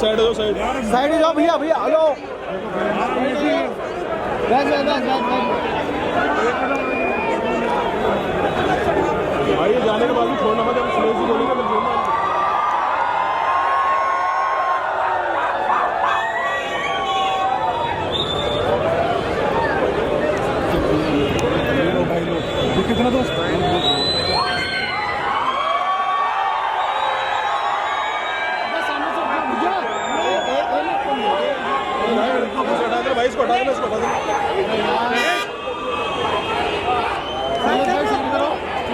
Side हो जाओ, side जाओ भैया भैया। हेलो भाई जाने के बाद भी छोड़ना मत, स्लो से बोलेगा तो छोड़ना। कितना दोस्त भाई, इसको हटा देना, इसको हटा देना।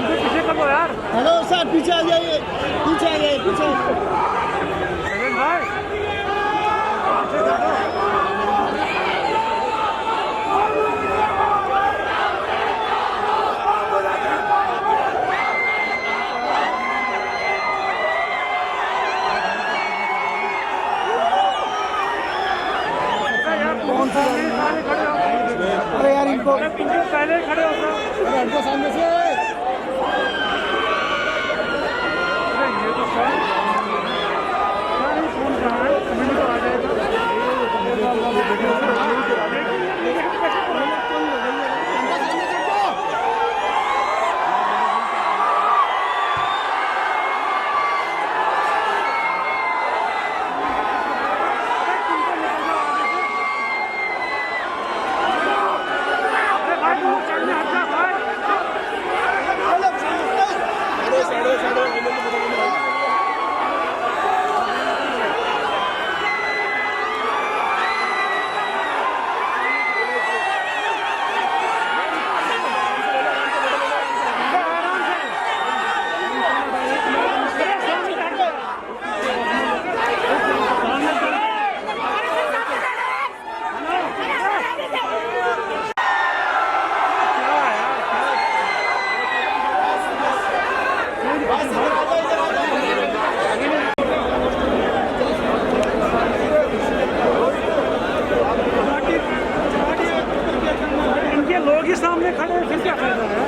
पीछे कर लो यार। हेलो सर, पीछे आ जाइए, पीछे आ जाइए, पीछे भाई। अरे यार इनको पहले खड़े हो सामने से। ये तो फोन कहाँ है? तो आ जाएगा। सामने खड़े हैं, फिर क्या फायदा है?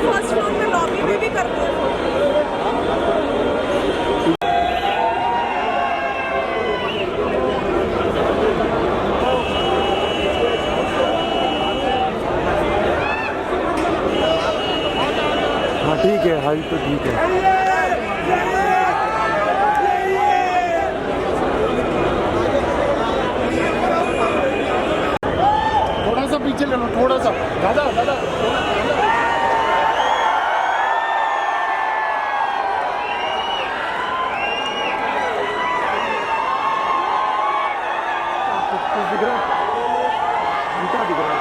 फर्स्ट फ्लोर में लॉबी में भी करते हैं। हाँ ठीक है, हाई तो ठीक है। पीछे ले लो थोड़ा सा, दादा दादा। दिख रहा है, दिख रहा है।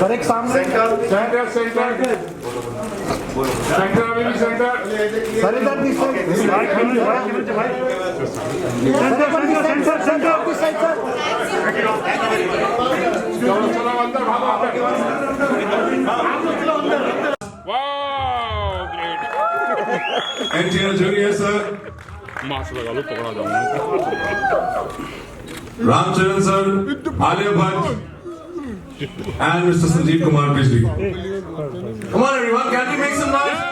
सर एक सामने सेंटर सेंटर सेंटर अभी भी सेंटर सर इधर दिस भाई सेंटर सेंटर की साइड सर चलो अंदर भागो wow great engineer junior sir mask लगा लो पकड़ा जाऊंगा Ram Charan sir Alia Bhatt and Mr. Sanjeev Kumar Bijli. Come on everyone, can we make some noise?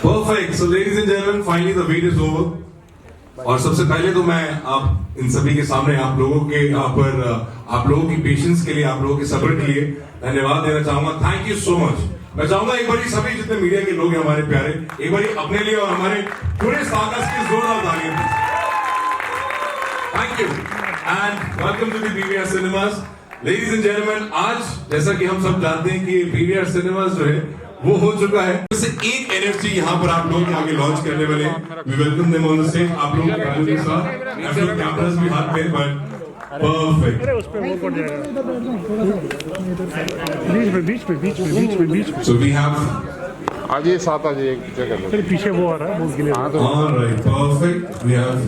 Perfect. So ladies and gentlemen, finally the wait is over. और सबसे पहले तो मैं आप इन सभी के सामने आप लोगों की पेशेंस के लिए, आप लोगों के सब्र के लिए धन्यवाद देना चाहूंगा। Thank you so much. मैं चाहूंगा एक बारी सभी जितने मीडिया के लोग हैं हमारे प्यारे, एक बारी अपने लिए और हमारे पूरे साकस की जोरदार तालियां। Thank you and welcome to the PVR cinemas. Ladies and gentleman, आज जैसा कि हम सब जानते हैं कि पीवीआर सिनेमास जो है वो हो चुका है। वैसे एक एनएफसी यहाँ पर आप लोग आगे लॉन्च करने वाले हैं। We welcome them on the stage। आप लोग के आगे के साथ आप लोग कैमरास भी हाथ में but perfect। So we have आज ये साथ आज एक जगह फिर पीछे वो आ रहा है बोल के लिए। all right, perfect। We have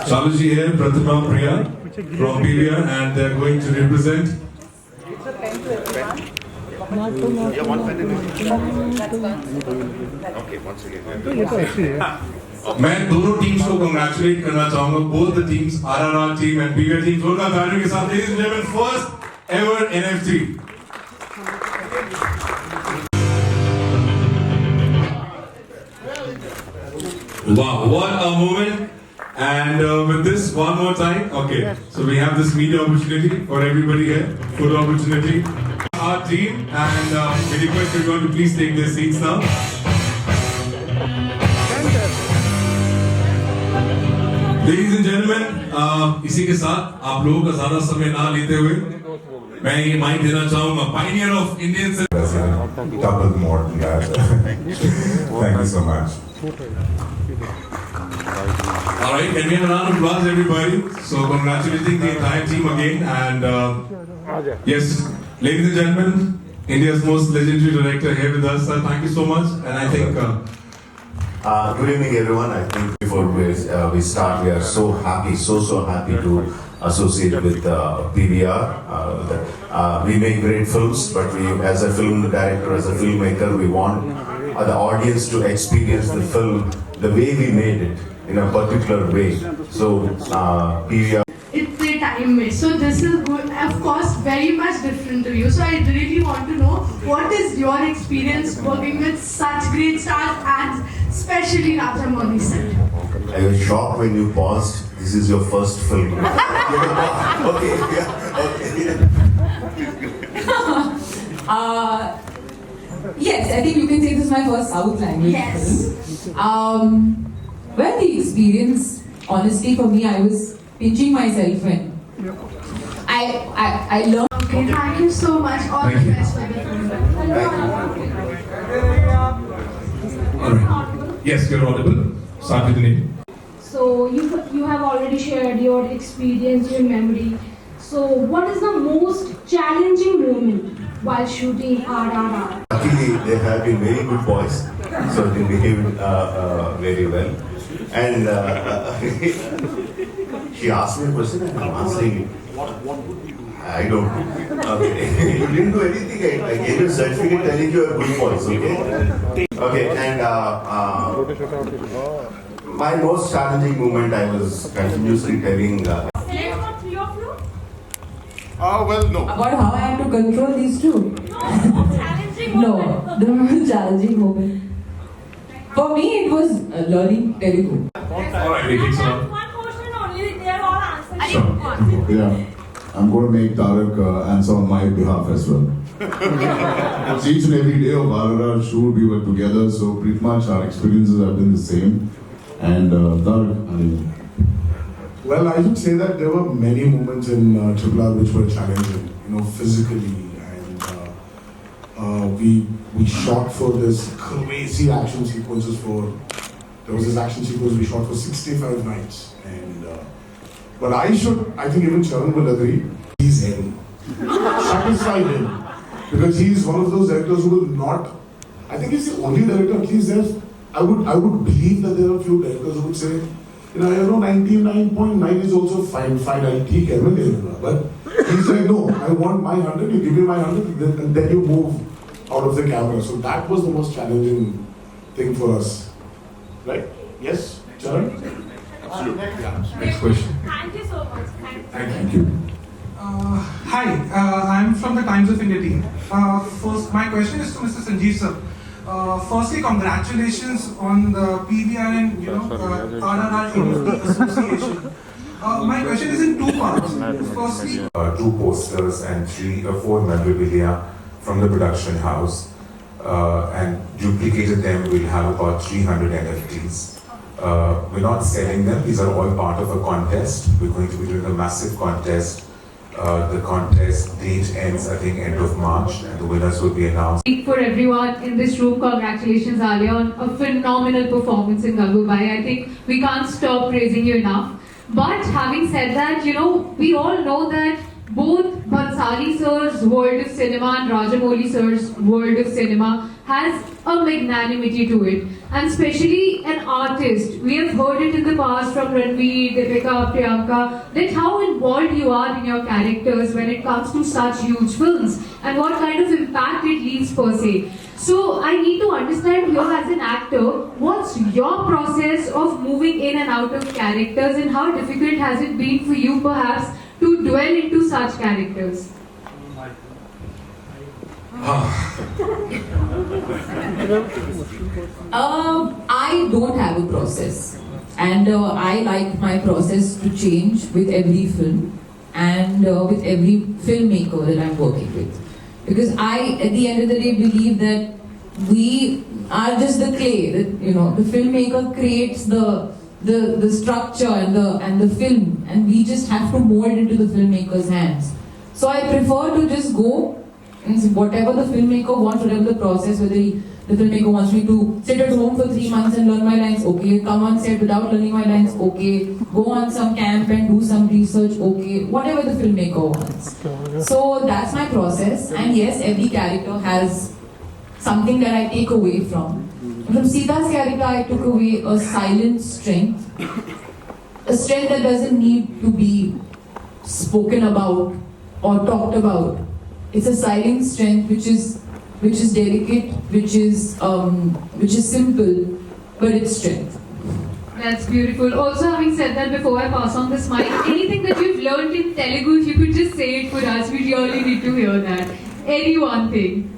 Shaluji here, Pratima, Priya from PVR and they are going to represent मैं दोनों टीम्स को कंग्रेचुलेट करना चाहूंगा, both the teams, RRR team and PVR team, जोरदार तालियों के साथ, ladies and gentlemen, first ever NFC। Wow, what a moment! And with this, one more time, okay. So we have this media opportunity for everybody here, full opportunity. Our team and we request everyone to please take their seats now. Ladies and gentlemen, इसी के साथ आप लोगों का ज़्यादा समय ना लेते हुए मैं ये माइक देना चाहूँगा pioneer of Indian cinema. Double more than that. Thank you so much. All right, can we have a round of applause, everybody? So congratulating the entire team again and yes, ladies and gentlemen, India's most legendary director here with us. Sir, thank you so much. And I think Good evening, everyone. I think before we start, we are so happy, so happy to associate with PVR. We make great films, but we, as a film director, as a filmmaker, we want the audience to experience the film the way we made it, in a particular way. So PVR. It's a time waste. So this is good, of course, very much different to you. So I really want to know what is your experience working with such great stars and especially Rajamouli sir. I was shocked when you paused. This is your first film. Okay, yeah, okay. Yes, I think you can say this is my first South language Yes. film. Well, the experience, honestly, for me, I was pinching myself when I learned. Okay, thank you so much. All the best for the film. all right. Yes, you're audible. Start with the name. So you have already shared your experience, your memory. So what is the most challenging moment while shooting RRR? Luckily, they have been very good boys, so they behaved very well. And she asked me a question and I'm answering. I don't know. Okay. You didn't do anything. I gave you a certificate telling you are good boys, okay? Okay, and my most challenging moment, I was continuously telling. Same for three of you? Well, no. About how I had to control these two. Challenging No, moment. the most challenging moment. For me, it was learning Telugu. All right, it takes a lot. One question only, they are all answering. Sure. Yeah, I'm going to make Tarak answer on my behalf as well. Because each and every day of RRR shoot, we were together, so pretty much our experiences have been the same. And Tarak, I mean, well, I should say that there were many moments in Triple R which were challenging, physically, and we shot for this crazy action sequences there was this action sequence we shot for 65 nights, and but I think even Charan will agree, he's heavy. Satisfied him, because he's one of those directors who will not, I think he's the only director, at least I would believe that there are a few directors who would say, 99.9 is also fine, I take everything. But he's like, no, I want my 100, you give me my 100, and then you move out of the camera. So that was the most challenging thing for us. Right? Yes, Charan? Absolutely. Yeah. Next question. Thank you so much. Thank you. Hi, I'm from the Times of India team. First, my question is to Mr. Sanjeev sir. Firstly, congratulations on the PVR and RRR Industry Association. My question is in two parts. Firstly, 2 posters and 3 or 4 memorabilia from the production house, and duplicated them. We'll have about 300 NFTs. We're not selling them. These are all part of a contest. We're going to be doing a massive contest The contest date ends, I think, end of March, and the winners will be announced. For everyone in this room, congratulations, Alia, on a phenomenal performance in Gangubai. I think we can't stop praising you enough. But having said that, we all know that both Bhansali sir's world of cinema and Rajamouli sir's world of cinema has a magnanimity to it. And especially an artist, we have heard it in the past from Ranveer, Deepika, Priyanka, that how involved you are in your characters when it comes to such huge films and what kind of impact it leaves per se. So I need to understand here as an actor, what's your process of moving in and out of characters and how difficult has it been for you perhaps to dwell into such characters? I don't have a process, and I like my process to change with every film and with every filmmaker that I'm working with, because I, at the end of the day, believe that we are just the clay. That the filmmaker creates the structure and the film, and we just have to mold into the filmmaker's hands. So I prefer to just go and whatever the filmmaker wants, whatever the process, whether the filmmaker wants me to sit at home for 3 months and learn my lines, okay. Come on set without learning my lines, okay. Go on some camp and do some research, okay. Whatever the filmmaker wants. So that's my process, and yes, every character has something that I take away from. From Sita's character, I took away a silent strength. A strength that doesn't need to be spoken about or talked about. It's a silent strength which is delicate, which is simple, but it's strength. That's beautiful. Also, having said that, before I pass on this mic, anything that you've learned in Telugu, if you could just say it for us, we really need to hear that. Any one thing.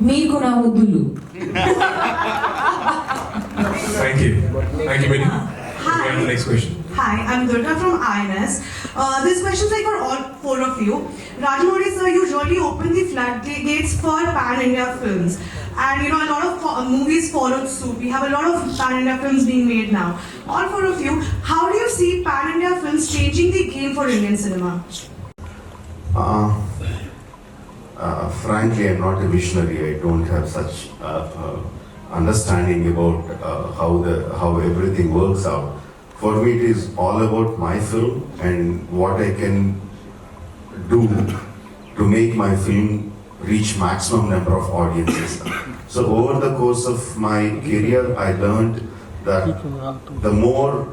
Meeku na muddulu. Thank you. Thank you, Benny. Hi. We have the next question. Hi, I'm Durga from INS. This question is for all four of you. Rajamouli sir, you really opened the floodgates for pan-India films. And a lot of movies followed suit. We have a lot of pan-India films being made now. All four of you, how do you see pan-India films changing the game for Indian cinema? Frankly, I'm not a visionary. I don't have such understanding about how everything works out. For me, it is all about my film and what I can do to make my film reach maximum number of audiences. So over the course of my career, I learned that the more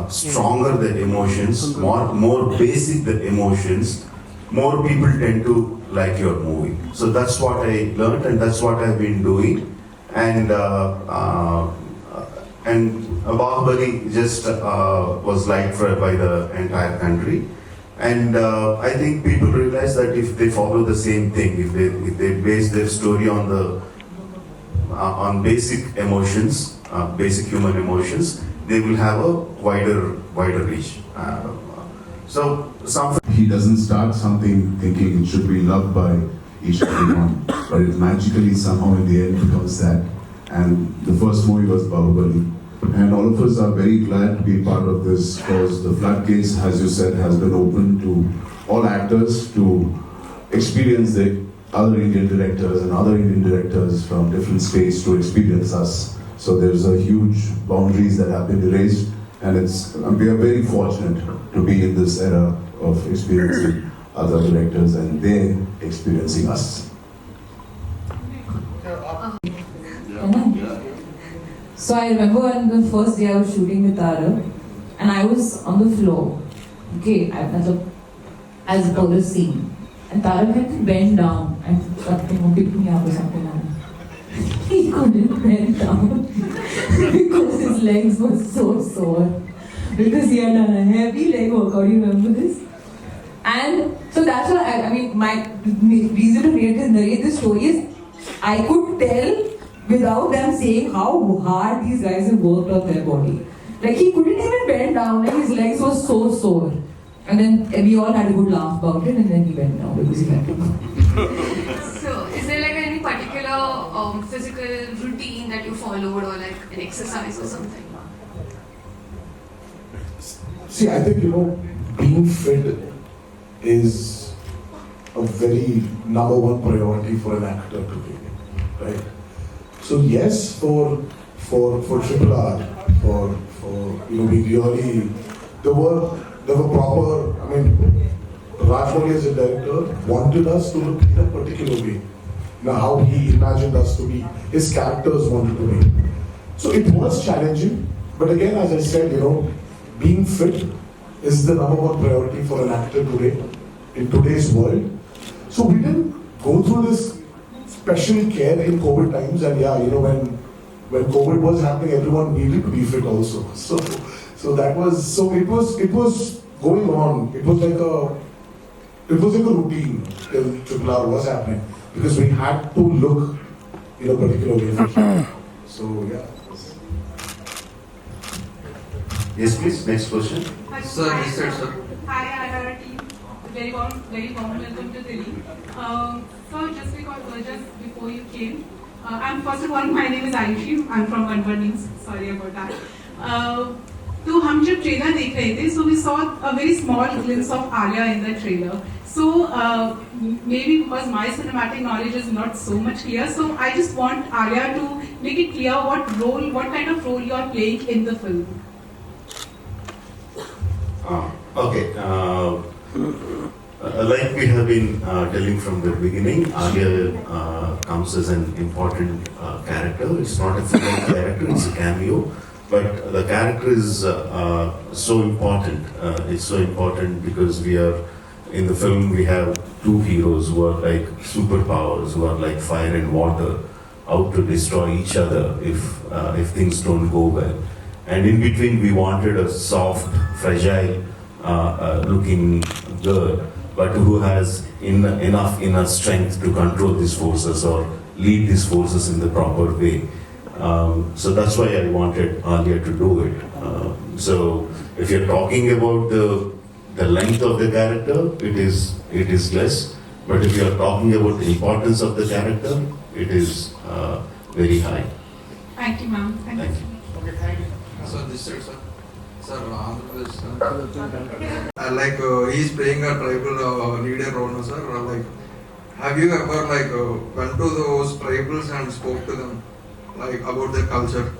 stronger the emotions, more basic the emotions, more people tend to like your movie. So that's what I learned, and that's what I've been doing. And Bahubali just was liked by the entire country. And I think people realize that if they follow the same thing, if they base their story on basic emotions, basic human emotions, they will have a wider reach. He doesn't start something thinking it should be loved by each and everyone, but it magically somehow in the end becomes that. And the first movie was Bahubali. And all of us are very glad to be part of this, because the floodgates, as you said, has been open to all actors to experience the other Indian directors and other Indian directors from different states to experience us. So there's a huge boundaries that have been erased, and we are very fortunate to be in this era of experiencing other directors and they experiencing us. So I remember on the first day I was shooting with Tara, and I was on the floor, okay, as per the scene, and Tara had to bend down and pick me up or something like that. He couldn't bend down because his legs were so sore, because he had done a heavy leg workout. You remember this? And so that's why my reason to narrate this story is I could tell without them saying how hard these guys have worked on their body. Like, he couldn't even bend down, like his legs were so sore. And then we all had a good laugh about it, and then he went down because he had to go. So, is there like any particular physical routine that you followed, or like an exercise or something? See, I think, being fit is a very number one priority for an actor today, right? So yes, for Triple R, for we really there were proper. I mean, Rajamouli as a director wanted us to look in a particular way. Now, how he imagined us to be, his characters wanted to be. So it was challenging, but again, as I said, being fit is the number one priority for an actor today, in today's world. So we didn't go through this special care in COVID times, and when COVID was happening, everyone needed to be fit also. So it was going on. It was like a routine till Triple R was happening, because we had to look in a particular way. So yeah. Yes, please. Next question. Sir, this side, sir. Hi, RRR team. Very warm welcome to Delhi. So just before you came, first of all, my name is Ayushi. I'm from Uncut. Sorry about that. तो हम जब trailer देख रहे थे, so we saw a very small glimpse of Alia in the trailer. So maybe because my cinematic knowledge is not so much clear, so I just want Alia to make it clear what kind of role you are playing in the film. Okay. Like we have been telling from the beginning, Alia comes as an important character. It's not a full character; it's a cameo. But the character is so important. It's so important because in the film we have two heroes who are like superpowers, who are like fire and water, out to destroy each other if things don't go well. And in between we wanted a soft, fragile looking girl, but who has enough inner strength to control these forces or lead these forces in the proper way. So that's why I wanted Alia to do it. So if you're talking about the length of the character, it is less. But if you're talking about the importance of the character, it is very high. Thank you, ma'am. Thank you. Okay, thank you. Sir, this side, sir. Sir, Andhra Pradesh. Like he's playing a tribal leader role, sir. Like, have you ever went to those tribals and spoke to them? About their culture?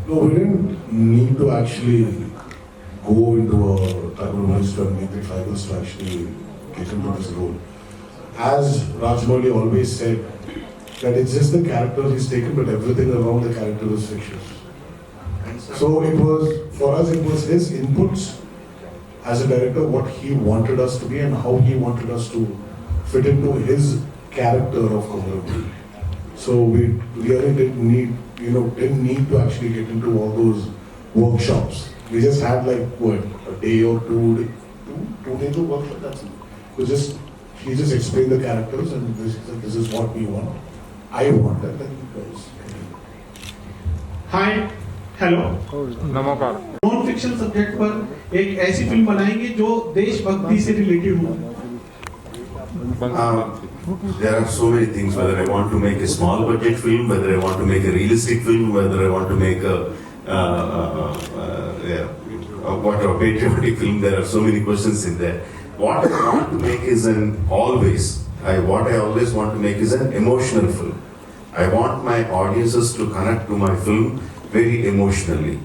No, we didn't need to actually go into a tribal village and meet the tribals to actually get into this role. As Rajamouli always said, that it's just the character he's taken, but everything around the character is fictional. So for us, it was his inputs as a director, what he wanted us to be and how he wanted us to fit into his character of Konkani. So we really didn't need to actually get into all those workshops. We just had a day or two days of workshop. That's it. He just explained the characters and this is what we want. I want that, and you guys. Hi, hello. नमस्कार. Non fiction subject पर एक ऐसी film बनाएंगे जो देशभक्ति से related हो. There are so many things, whether I want to make a small budget film, whether I want to make a realistic film, whether I want to make a patriotic film, there are so many questions in there. What I want to make is what I always want to make is an emotional film. I want my audiences to connect to my film very emotionally.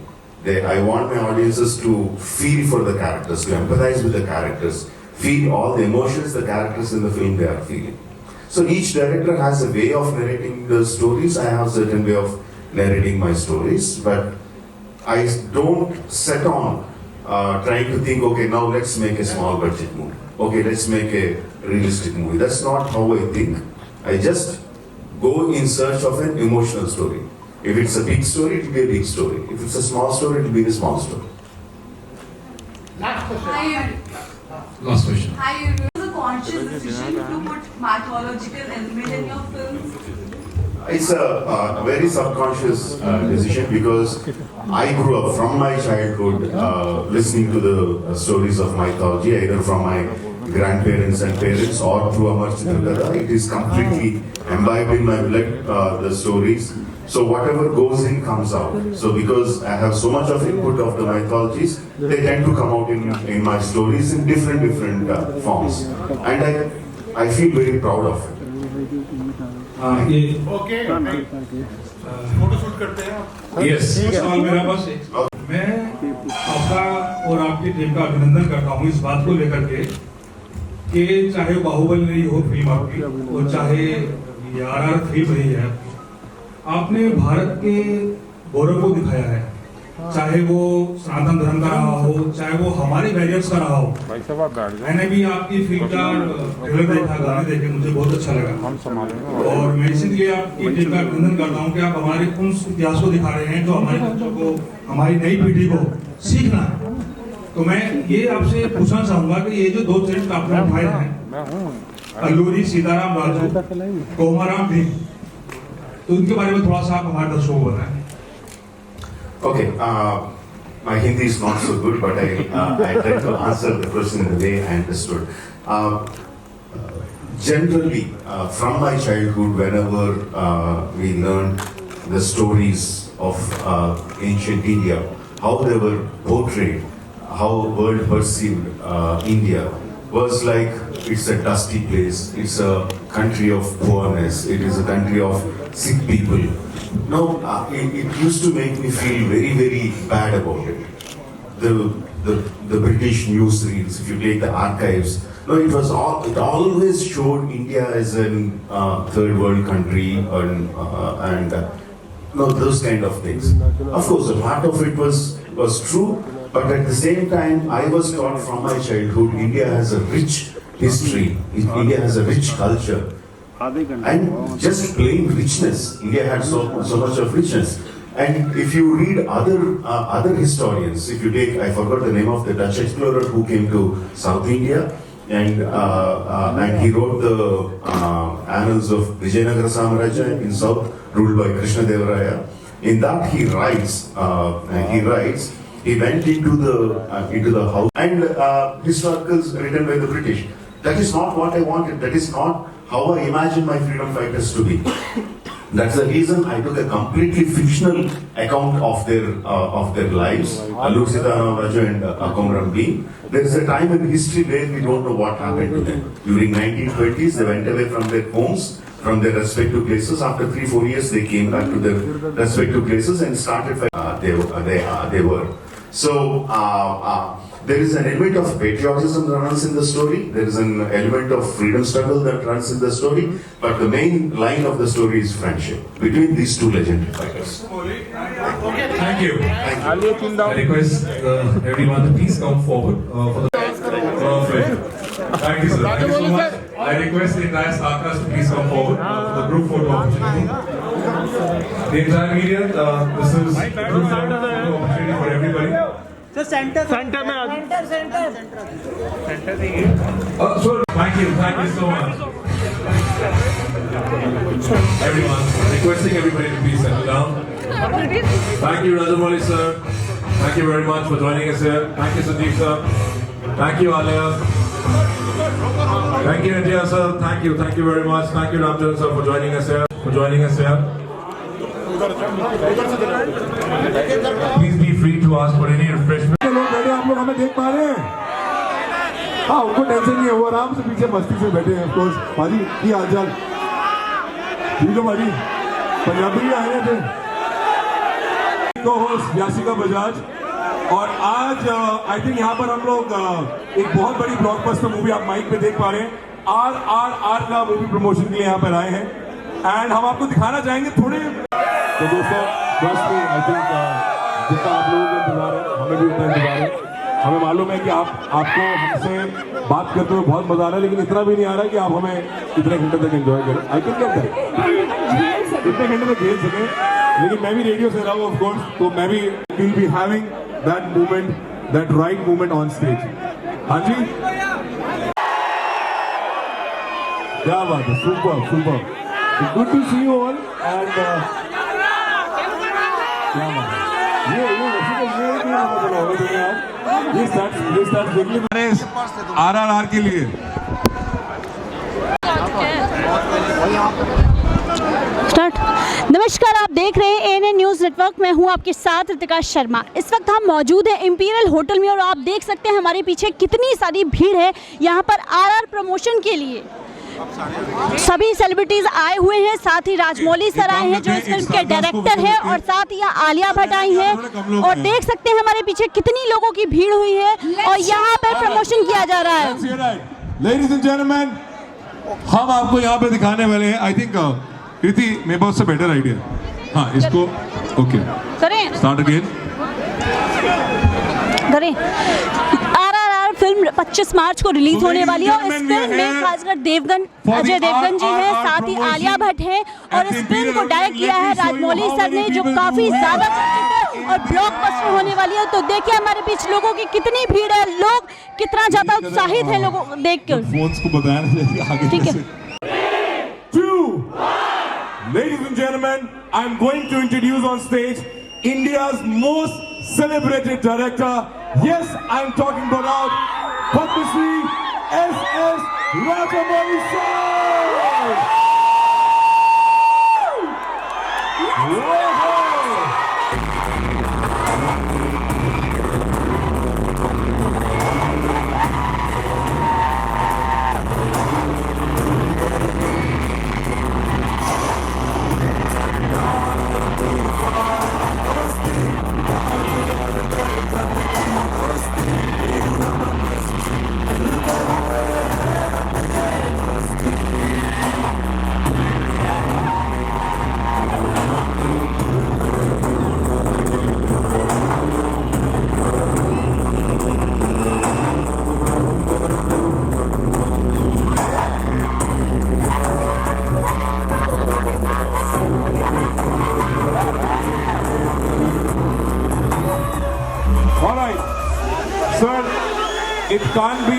I want my audiences to feel for the characters, to empathize with the characters, feel all the emotions the characters in the film they are feeling. So each director has a way of narrating the stories. I have a certain way of narrating my stories, but I don't set on trying to think, okay, now let's make a small budget movie. Okay, let's make a realistic movie. That's not how I think. I just go in search of an emotional story. If it's a big story, it will be a big story. If it's a small story, it will be a small story. Hi. Last question. Hi, it was a conscious decision to put mythological element in your films? It's a very subconscious decision because I grew up from my childhood listening to the stories of mythology, either from my grandparents and parents or through Amir. It is completely imbibed in my blood, the stories. So whatever goes in comes out. So because I have so much of input of the mythologies, they tend to come out in my stories in different forms, and I feel very proud of it. Okay. Photo shoot करते हैं. Yes. सवाल मेरा बस मैं आपका और आपकी team का अभिनंदन करता हूँ इस बात को लेकर के कि चाहे बाहुबली नहीं हो फिल्म आपकी और चाहे RRR फिल्म रही है, आपने भारत के गौरव को दिखाया है, चाहे वो सनातन धर्म का रहा हो, चाहे वो हमारे बैरियर्स का रहा हो. मैंने भी आपकी फिल्म का ट्रेलर देखा, गाने देखे, मुझे बहुत अच्छा लगा और मैं इसीलिए आपकी टीम का अभिनंदन करता हूँ कि आप हमारे उन इतिहास को दिखा रहे हैं जो हमारे बच्चों को, हमारी नई पीढ़ी को सीखना है. तो मैं ये आपसे पूछना चाहूंगा कि ये जो 2 चरित्र आपने उठाए हैं, अल्लूरी, सीताराम, राजू, कोमाराम भी, तो उनके बारे में थोड़ा सा आप हमारे दर्शकों को बताएं. Okay, my Hindi is not so good, but I tried to answer the question in the way I understood. Generally, from my childhood, whenever we learned the stories of ancient India, how they were portrayed, how world perceived India, was like it's a dusty place, it's a country of poorness, it is a country of sick people. No, it used to make me feel very, very bad about it. The British newsreels, if you take the archives, no, it always showed India as a third world country and those kind of things. Of course, a part of it was true, but at the same time, I was taught from my childhood, India has a rich history, India has a rich culture. And just plain richness, India had so much of richness. And if you read other historians, if you take, I forgot the name of the Dutch explorer who came to South India, and he wrote the annals of Vijayanagara Samarajya in South, ruled by Krishna Deva Raya. In that he writes, he went into the house and historicals written by the British. That is not what I wanted. That is not how I imagined my freedom fighters to be. That's the reason I took a completely fictional account of their lives. Allur Sitaram Raju and Akomram Bean. There is a time in history where we don't know what happened to them. During 1920s, they went away from their homes, from their respective places. After 3-4 years, they came back to their respective places and started. They were. So. There is an element of patriotism that runs in the story. There is an element of freedom struggle that runs in the story. But the main line of the story is friendship between these two legendary fighters. Thank you. I request everyone to please come forward for the perfect. Thank you, sir. Thank you so much. I request the entire staff cast to please come forward for the group photo opportunity. The entire media, this is group photo opportunity for everybody. So center में आ So thank you so much. Everyone, requesting everybody to please settle down. Thank you, Rajamouli sir. Thank you very much for joining us here. Thank you, Sanjeev sir. Thank you, Alia. Thank you, India sir. Thank you very much. Thank you, Ramcharan sir, for joining us here. Please be free to ask for any refreshment. आप लोग हमें देख पा रहे हैं? हाँ, उनको tension नहीं है, वो आराम से पीछे मस्ती से बैठे हैं. ऑफ कोर्स, भाजी की हालचाल? ठीक है भाजी. पंजाबी आए थे. को-होस्ट यासिका बजाज और आज आई थिंक यहाँ पर हम लोग एक बहुत बड़ी ब्लॉकबस्टर मूवी आप माइक पे देख पा रहे हैं. RRR का मूवी प्रमोशन के लिए यहाँ पर आए हैं एंड हम आपको दिखाना चाहेंगे थोड़े. तो दोस्तों, ट्रस्ट मी, आई थिंक जितना आप लोगों का इंतजार है, हमें भी उतना इंतजार है. हमें मालूम है कि आपको हमसे बात करते हुए बहुत मजा आ रहा है, लेकिन इतना भी नहीं आ रहा है कि आप हमें इतने घंटे तक एंजॉय करें. I can get that. इतने घंटे तक खेल सकें, लेकिन मैं भी रेडियो से रहा हूँ ऑफ कोर्स, तो मैं भी will be having that movement, that right movement on stage. हाँ जी, क्या बात है. Super super. Good to see you all and RRR के लिए स्टार्ट. नमस्कार, आप देख रहे हैं एएनएन न्यूज़ नेटवर्क। मैं हूं आपके साथ ऋतिका शर्मा। इस वक्त हम मौजूद हैं इंपीरियल होटल में और आप देख सकते हैं हमारे पीछे कितनी सारी भीड़ है यहां पर आरआर प्रमोशन के लिए। सभी सेलिब्रिटीज आए हुए हैं, साथ ही राजमौली सर आए हैं जो इस फिल्म के डायरेक्टर हैं, और साथ ही आलिया भट्ट आई हैं, और देख सकते हैं हमारे पीछे कितनी लोगों की भीड़ हुई है और यहाँ पर प्रमोशन किया जा रहा है। लेडीज एंड जेंटलमैन, हम आपको यहाँ पे दिखाने वाले हैं। आई थिंक कृति मेरे पास से बेटर आइडिया। हाँ, इसको ओके करें, स्टार्ट अगेन करें। RRR फिल्म 25 मार्च को रिलीज होने वाली है और इस फिल्म में खासकर अजय देवगन जी हैं, साथ ही आलिया भट्ट हैं, और इस फिल्म को डायरेक्ट किया है राजमौली सर ने, जो काफी ज्यादा चर्चित है और ब्लॉकबस्टर होने वाली है। तो देखिए हमारे बीच लोगों की कितनी भीड़ है, लोग कितना ज्यादा उत्साहित है लोगों को देख कर। फोन्स को बताया आगे। ठीक है। 2 Ladies and gentlemen, I am going to introduce on stage India's most celebrated director. Yes, I am talking about Padma Shri S.S. Rajamouli sir. All right, sir, it can't be.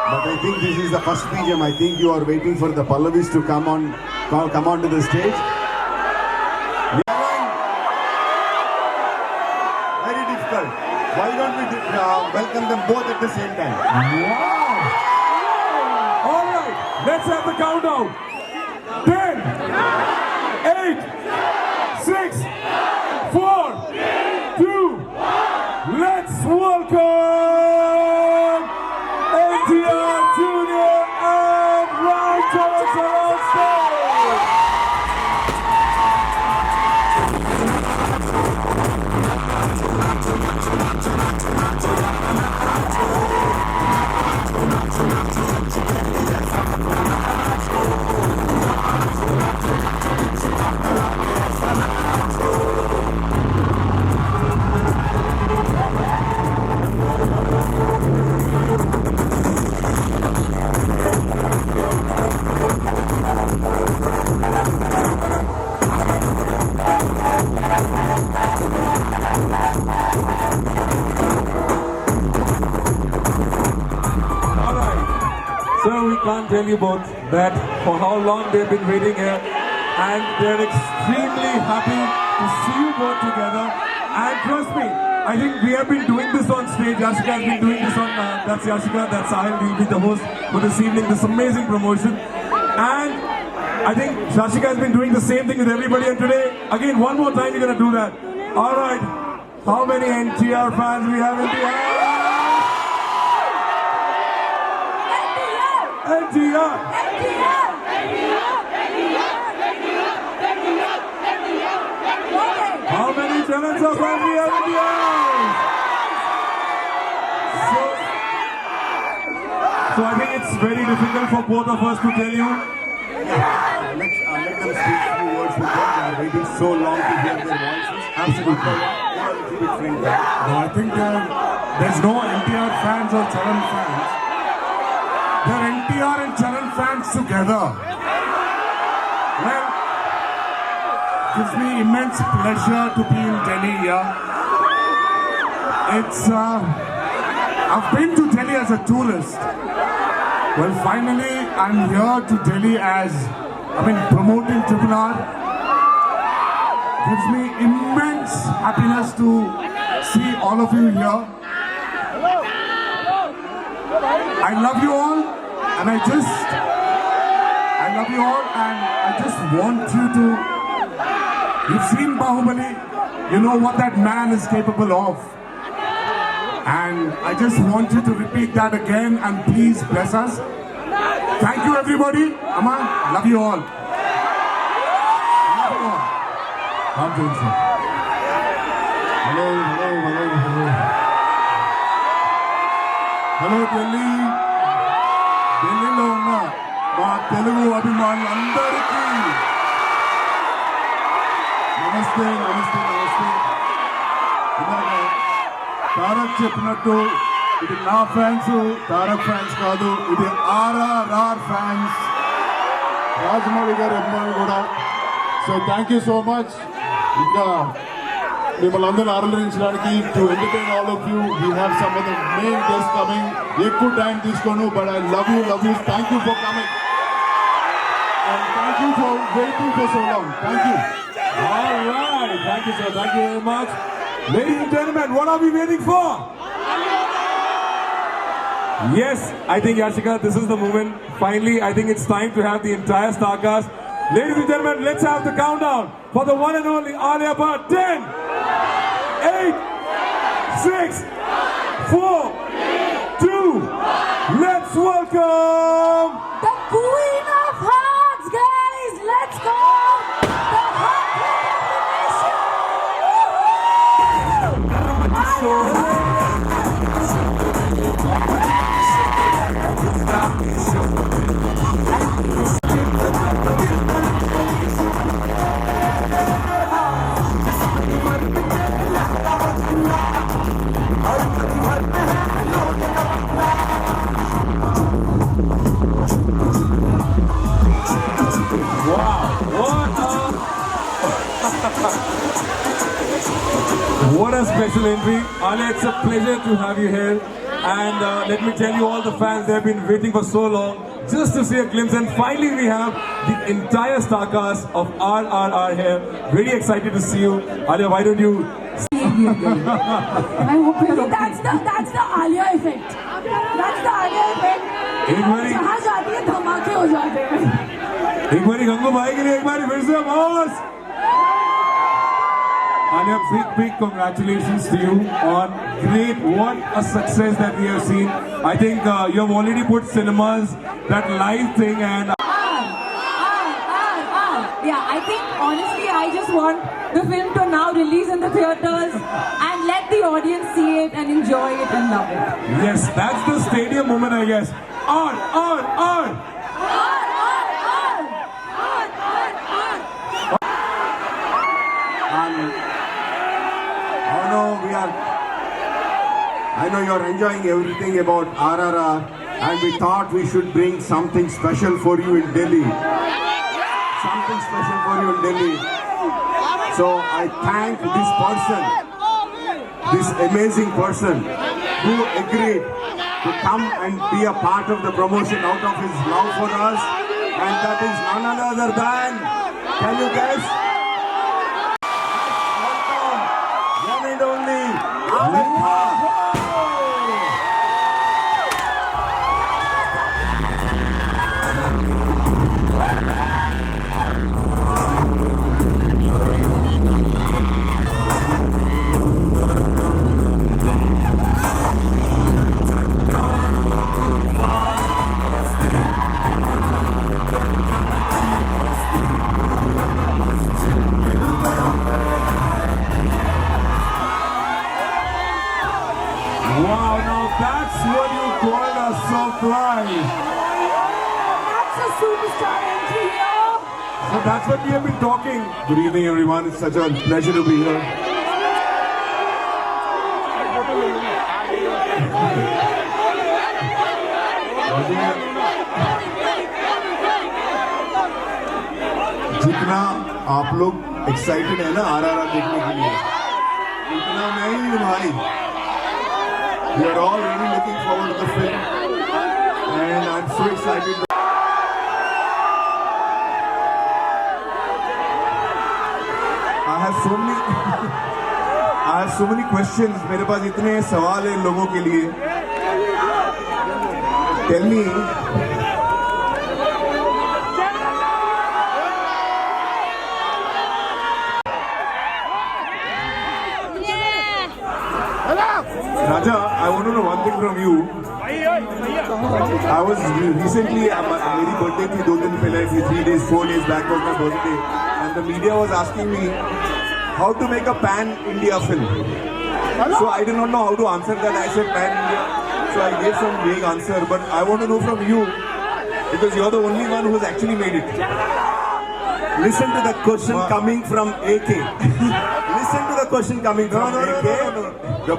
But I think this is the first BGM. I think you are waiting for the Pallavis to come on to the stage. Very difficult. Why don't we welcome them both at the same time? Wow! All right, let's have the countdown. 10, 8, 6, 4, 2, let's welcome NTR Junior and Ramcharan on stage. Sir, we can't tell you both that for how long they've been waiting here, and they're extremely happy to see you both together. And trust me, I think we have been doing this on stage. Yashika has been doing this on, that's Yashika, that's Sahil, will be the host for this evening, this amazing promotion. And I think Yashika has been doing the same thing with everybody, and today, again, one more time, you're going to do that. All right, how many NTR fans we have in the house? NTR! How many channels of fans we have in the house? So I think it's very difficult for both of us to tell you. Let them speak few words with them. They are waiting so long to hear their voices. Absolutely. No, I think there's no NTR fans or Charan fans. They're NTR and Charan fans together. Well, gives me immense pleasure to be in Delhi here. I've been to Delhi as a tourist. Well, finally, I'm here to Delhi promoting RRR. Gives me immense happiness to see all of you here. I love you all, And I love you all, and I just want you to, you've seen Bahubali, you know what that man is capable of. And I just want you to repeat that again, and please bless us. Thank you everybody. Amma, love you all. Love you all. I'm doing so. Hello. Hello Delhi. ఢిల్లీలో ఉన్న మా తెలుగు అభిమానులందరికీ నమస్తే. ఇందాక తారక్ చెప్పినట్టు ఇది నా fans, Tarak fans కాదు, ఇది RRR ఫ్యాన్స్, రాజమౌళి గారి అభిమానులు కూడా. So thank you so much. ఇంకా మిమ్మల్ని అందరూ ఆరాధించడానికి to entertain all of you. We have some of the main guest coming. ఎక్కువ టైం తీసుకోను, but I love you. Thank you for coming and thank you for waiting for so long. Thank you. All right, thank you sir, thank you very much. Ladies and gentlemen, what are we waiting for? Yes, I think Yashika, this is the moment. Finally, I think it's time to have the entire star cast. Ladies and gentlemen, let's have the countdown for the one and only Alia. 10, 8, 6, 4, 2, let's welcome the Queen of Hearts, guys. Let's go. The Heart Queen of the Nation. What a special entry. Alia, it's a pleasure to have you here. And let me tell you, all the fans, they've been waiting for so long just to see a glimpse. And finally, we have the entire star cast of RRR here. Very excited to see you. Alia, why don't you... I hope you're okay. That's the Alia effect. That's the Alia effect. जहाँ जाती है धमाके हो जाते हैं. एक बारी गंगू भाई के लिए एक बारी फिर से boss. Alia, big congratulations to you on what a success that we have seen. I think you have already put cinemas, that live thing, and Yeah, I think honestly I just want the film to now release in the theaters and let the audience see it and enjoy it and love it. Yes, that's the stadium moment, I guess. On. I know you're enjoying everything about RRR, and we thought we should bring something special for you in Delhi. So I thank this person, this amazing person who agreed to come and be a part of the promotion out of his love for us, and that is none other than, can you guess? One and only Angika. Wow, now that's what you call a surprise. That's a superstar entry here. So that's what we have been talking. Good evening, everyone. It's such a pleasure to be here. जितना आप लोग excited है ना RRR देखने के लिए, उतना नहीं भाई. We are all really looking forward to the film, and I'm so excited. I have so many questions. मेरे पास इतने सवाल हैं लोगों के लिए. Tell me, Raja, I want to know one thing from you. I was recently, मेरी birthday थी 2 दिन पहले, 3 days, 4 days back was my birthday, and the media was asking me how to make a pan-India film. So I did not know how to answer that. I said pan-India, so I gave some vague answer. But I want to know from you, because you're the only one who has actually made it. Listen to the question coming from AK. Listen to the question coming from AK. No. The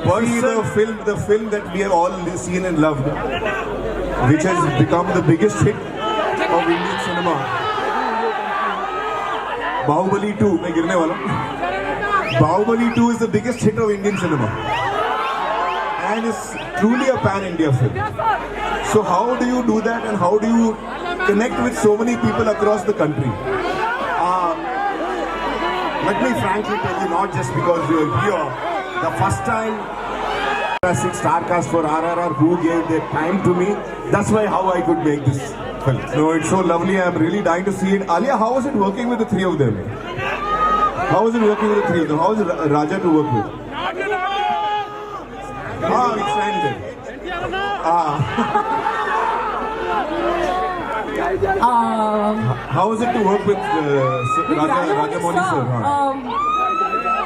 film that we have all seen and loved, which has become the biggest hit of Indian cinema. Bahubali 2, मैं गिरने वाला. Bahubali 2 is the biggest hit of Indian cinema, and it's truly a pan-India film. So how do you do that, and how do you connect with so many people across the country? Let me frankly tell you, not just because you're here, the first time star cast for RRR who gave their time to me, that's why how I could make this film. No, it's so lovely. I'm really dying to see it. Alia, how was it working with the three of them? How was it working with the three of them? How was Raja to work with? How was it to work with Rajamouli sir?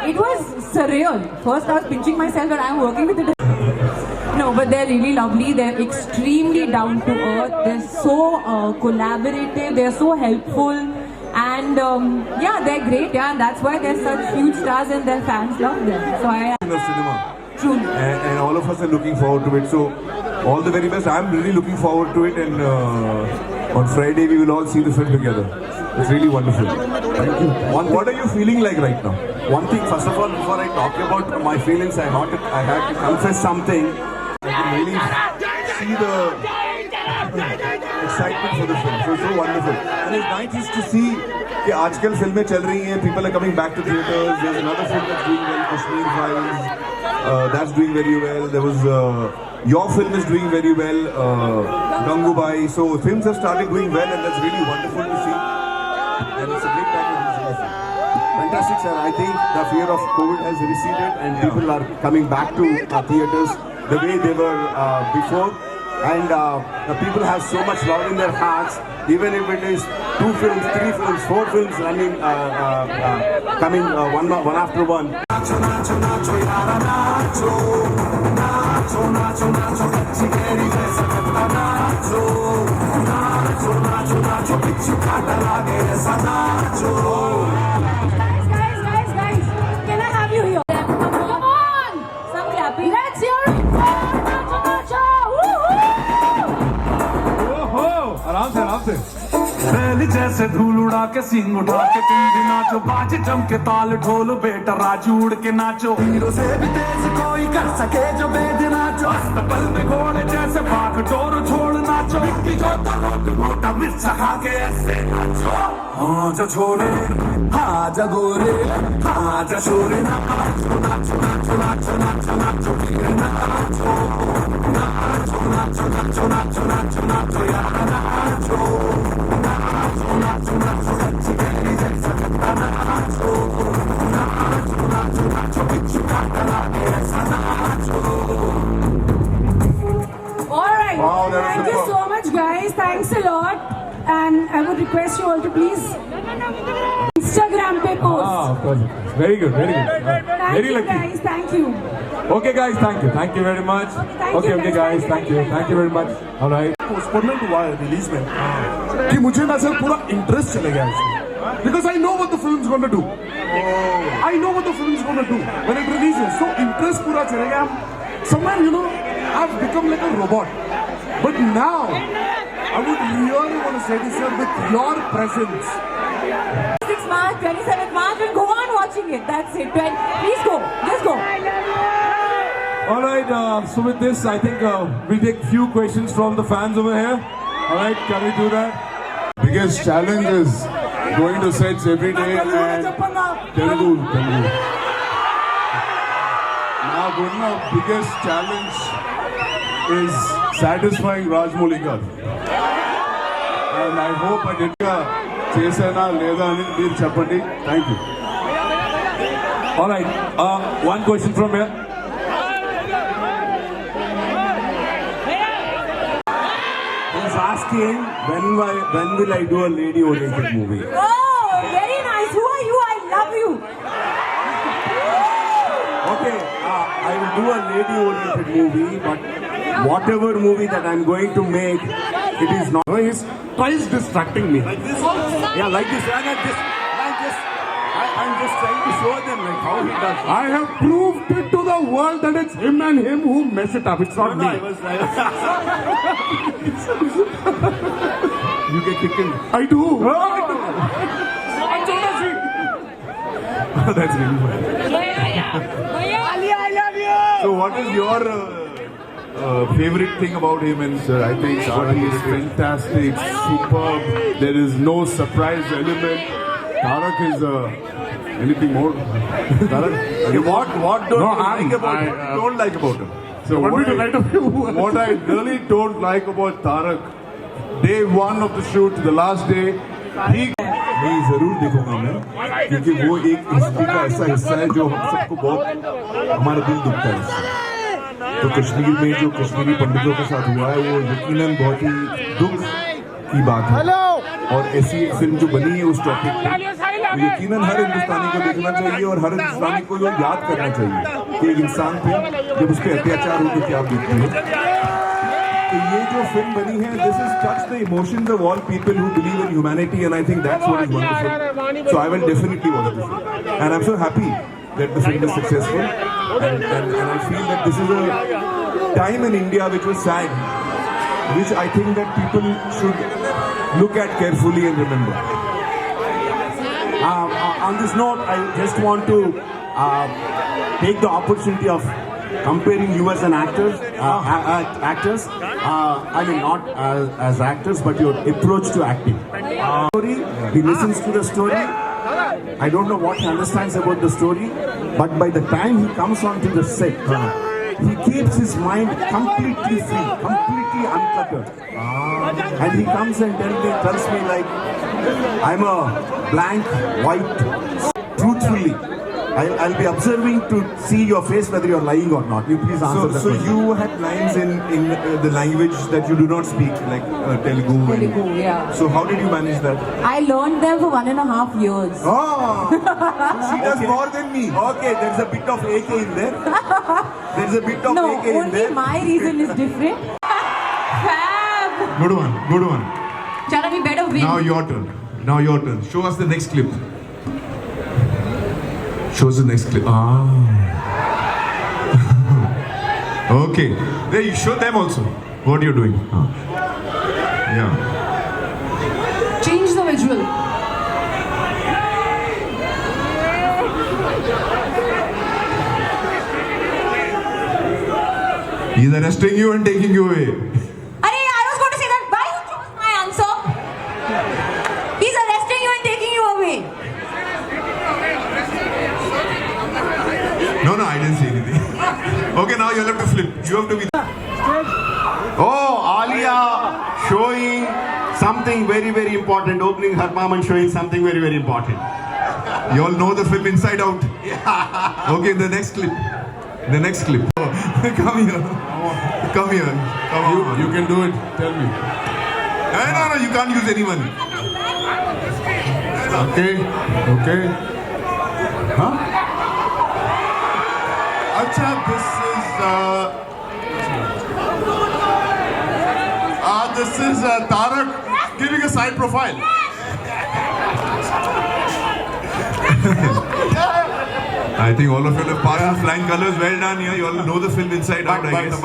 It was surreal. First I was pinching myself that I'm working with the... No, but they're really lovely. They're extremely down to earth. They're so collaborative. They're so helpful. And yeah, they're great. Yeah, and that's why they're such huge stars and their fans love them. So I... cinema. True. And all of us are looking forward to it. So all the very best. I'm really looking forward to it. And on Friday we will all see the film together. It's really wonderful. Thank you. What are you feeling like right now? One thing, first of all, before I talk about my feelings, I had to confess something. I can really see the excitement for the film. So it's so wonderful. And it's nice to see that आजकल फिल्में चल रही हैं. People are coming back to theaters. There's another film that's doing well, Kashmir Files. That's doing very well. There was your film is doing very well, Gangubai. So films have started doing well, and that's really wonderful to see. And it's a great time to see this. Fantastic, sir. I think the fear of COVID has receded and people are coming back to theatres the way they were before. And the people have so much love in their hearts, even if it is 2 films, 3 films, 4 films running, coming one after one. Guys, can I have you here? Come on! Some clapping. Let's hear it! आराम से बैल जैसे धूल उड़ा के सींग उठा के तुम भी नाचो बाज जम के ताल ढोल बेटा राजू उड़ के नाचो हीरो से भी तेज कोई कर सके जो बेद नाचो अस्तबल में घोड़े जैसे भाग डोर छोड़ नाचो मिट्टी को तो मोटा मिर्चा खा के ऐसे नाचो हाँ जा छोरे हाँ जा गोरे हाँ जा छोरे नाचो नाचो नाचो नाचो नाचो नाचो नाचो नाचो नाचो नाचो नाचो नाचो नाचो यार नाचो Alright, Wow, that was thank you superb. so much guys, thanks a lot. And I would request you all to please Instagram pe post. of course. Very good. Thank Very you lucky. guys, thank you. Okay guys, thank you very much. Okay guys, thank you very much. All right. Postponement हुआ है release में कि मुझे ना sir पूरा interest चले गया इसमें because I know what the film is gonna do I know what the film is gonna do when it releases so interest पूरा चले गया somewhere you know I have become like a robot but now I would really want to say this with your presence 6 March, 27th March, and go on watching it. That's it. Please go. Just go. All right. So with this, I think we'll take few questions from the fans over here. All right. Can we do that? Biggest challenge is going to sets every day and Telugu. Now, Gurna, biggest challenge is satisfying Rajamouli garu. And I hope I did chesana leda ani meer cheppandi. Thank you. All right. One question from here. asking when will I do a lady-oriented movie? Oh, very nice. Who are you? I love you. Okay, I will do a lady-oriented movie, but whatever movie that I'm going to make, it is not. He's twice distracting me. Like this? Yeah, like this. I'm just trying to show them like how he does it. I have proved it to the world that it's him and him who mess it up. It's not me. You get kicked in. I do. That's really bad. Alia, I love you. So what is your favorite thing about him? And Sir, I think Tarak is fantastic, superb. There is no surprise element. Tarak is anything more. Tarak, what don't you like about him? What you don't like about him? So what I really don't like about Tarak, day one of the shoot, the last day, मैं जरूर देखूंगा मैं, क्योंकि वो एक history का ऐसा हिस्सा है जो हम सबको बहुत हमारा दिल दुखता है इससे। तो कश्मीर में जो कश्मीरी पंडितों के साथ हुआ है वो यकीनन बहुत ही दुख की बात है, और ऐसी एक फिल्म जो बनी है उस टॉपिक पे तो यकीनन हर हिंदुस्तानी को देखना चाहिए और हर हिंदुस्तानी को ये याद करना चाहिए कि एक इंसान पे जब उस पर अत्याचार हो तो क्या बीतती है। तो ये जो फिल्म बनी है, this has touched the emotions of all people who believe in humanity, and I think that's what is wonderful. So I will definitely watch this film, and I'm so happy that the film is successful, and I feel that this is a time in India which was sad, which I think that people should look at carefully and remember. On this note, I just want to take the opportunity of comparing you as an actor, I mean not as actors, but your approach to acting. He listens to the story. I don't know what he understands about the story, but by the time he comes onto the set, he keeps his mind completely free, completely uncluttered. And he comes and tells me like, I'm a blank, white, truthfully. I'll be observing to see your face whether you're lying or not. You please answer that question. So you had lines in the language that you do not speak, like Telugu. Telugu, yeah. So how did you manage that? I learned them for 1.5 years. Oh, so she does more than me. Okay, there's a bit of AK in there. There's a bit of AK in there. No, only my reason is different. Fab. Good one, good one. Chana, we better win. Now your turn. Now your turn. Show us the next clip. Show us the next clip. Okay. There, you show them also what you're doing. Yeah. Change the visual. He's arresting you and taking you away. I was going to say that. Why you chose my answer? He's arresting you and taking you away. No, I didn't say anything. Okay, now you'll have to flip. You have to be. Oh, Alia showing something very, very important. Opening her mom and showing something very, very important. You all know the film inside out. Okay, the next clip. The next clip. Come here. Come here. Come on. You can do it. Tell me. No, you can't use anyone. Okay. Huh? Acha, this is Tarak giving a side profile. I think all of you have passed with flying colors. Well done here. You all know the film inside out, I guess.